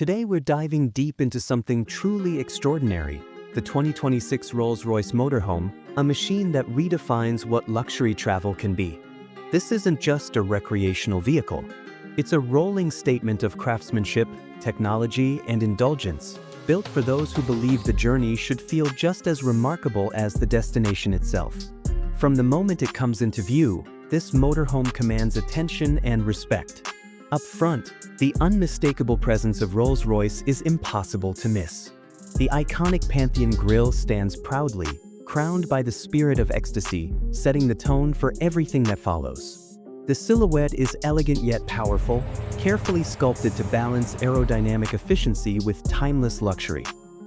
Today we're diving deep into something truly extraordinary, the 2026 Rolls-Royce Motorhome, a machine that redefines what luxury travel can be. This isn't just a recreational vehicle. It's a rolling statement of craftsmanship, technology, and indulgence, built for those who believe the journey should feel just as remarkable as the destination itself. From the moment it comes into view, this motorhome commands attention and respect. Up front, the unmistakable presence of Rolls-Royce is impossible to miss. The iconic Pantheon grille stands proudly, crowned by the spirit of ecstasy, setting the tone for everything that follows. The silhouette is elegant yet powerful, carefully sculpted to balance aerodynamic efficiency with timeless luxury.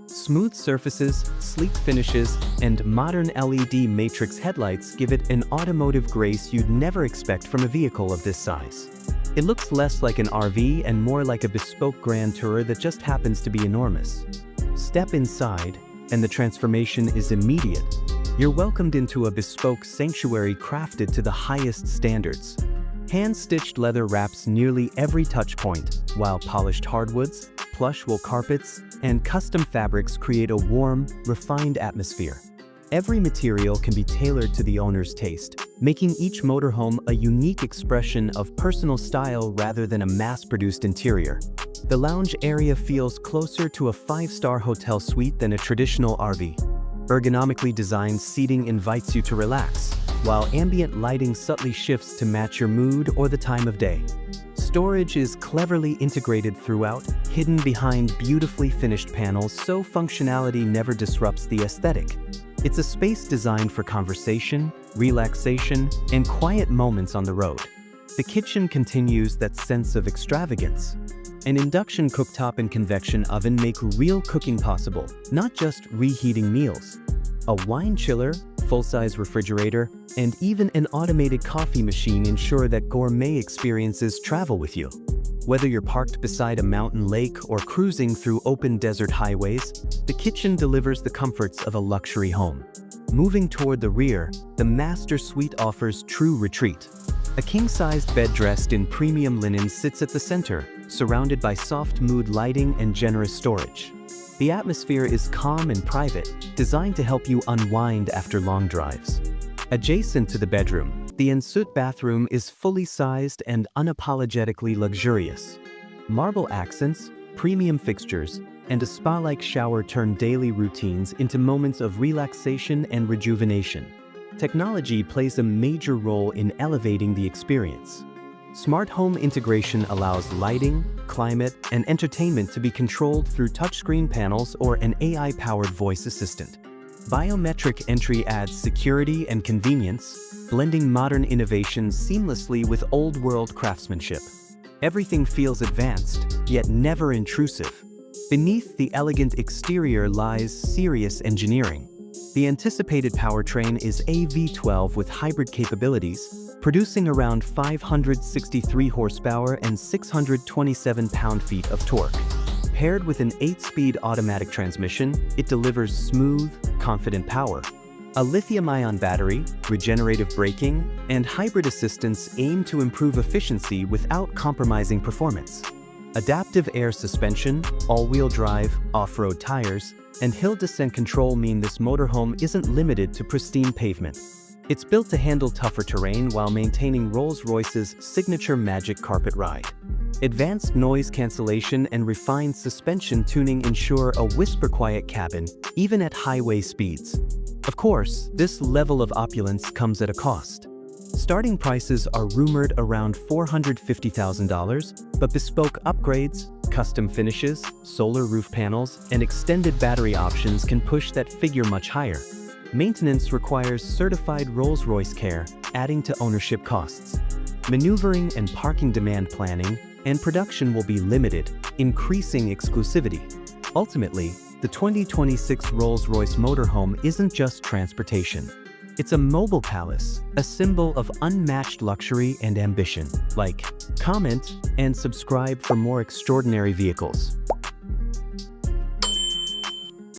Smooth surfaces, sleek finishes, and modern LED matrix headlights give it an automotive grace you'd never expect from a vehicle of this size. It looks less like an RV and more like a bespoke grand tourer that just happens to be enormous. Step inside, and the transformation is immediate. You're welcomed into a bespoke sanctuary crafted to the highest standards. Hand-stitched leather wraps nearly every touch point, while polished hardwoods, plush wool carpets, and custom fabrics create a warm, refined atmosphere. Every material can be tailored to the owner's taste, making each motorhome a unique expression of personal style rather than a mass-produced interior. The lounge area feels closer to a five-star hotel suite than a traditional RV. Ergonomically designed seating invites you to relax, while ambient lighting subtly shifts to match your mood or the time of day. Storage is cleverly integrated throughout, hidden behind beautifully finished panels so functionality never disrupts the aesthetic. It's a space designed for conversation, relaxation, and quiet moments on the road. The kitchen continues that sense of extravagance. An induction cooktop and convection oven make real cooking possible, not just reheating meals. A wine chiller, full-size refrigerator, and even an automated coffee machine ensure that gourmet experiences travel with you. Whether you're parked beside a mountain lake or cruising through open desert highways, the kitchen delivers the comforts of a luxury home. Moving toward the rear, the master suite offers true retreat. A king-sized bed dressed in premium linen sits at the center, surrounded by soft mood lighting and generous storage. The atmosphere is calm and private, designed to help you unwind after long drives. Adjacent to the bedroom, the ensuite bathroom is fully sized and unapologetically luxurious. Marble accents, premium fixtures, and a spa-like shower turn daily routines into moments of relaxation and rejuvenation. Technology plays a major role in elevating the experience. Smart home integration allows lighting, climate, and entertainment to be controlled through touchscreen panels or an AI-powered voice assistant. Biometric entry adds security and convenience, blending modern innovations seamlessly with old-world craftsmanship. Everything feels advanced, yet never intrusive. Beneath the elegant exterior lies serious engineering. The anticipated powertrain is a V12 with hybrid capabilities, producing around 563 horsepower and 627 pound-feet of torque. Paired with an 8-speed automatic transmission, it delivers smooth, confident power. A lithium-ion battery, regenerative braking, and hybrid assistance aim to improve efficiency without compromising performance. Adaptive air suspension, all-wheel drive, off-road tires, and hill descent control mean this motorhome isn't limited to pristine pavement. It's built to handle tougher terrain while maintaining Rolls-Royce's signature magic carpet ride. Advanced noise cancellation and refined suspension tuning ensure a whisper-quiet cabin, even at highway speeds. Of course, this level of opulence comes at a cost. Starting prices are rumored around $450,000, but bespoke upgrades, custom finishes, solar roof panels, and extended battery options can push that figure much higher. Maintenance requires certified Rolls-Royce care, adding to ownership costs. Maneuvering and parking demand planning and production will be limited, increasing exclusivity. Ultimately, the 2026 Rolls-Royce Motorhome isn't just transportation. It's a mobile palace, a symbol of unmatched luxury and ambition. Like, comment, and subscribe for more extraordinary vehicles.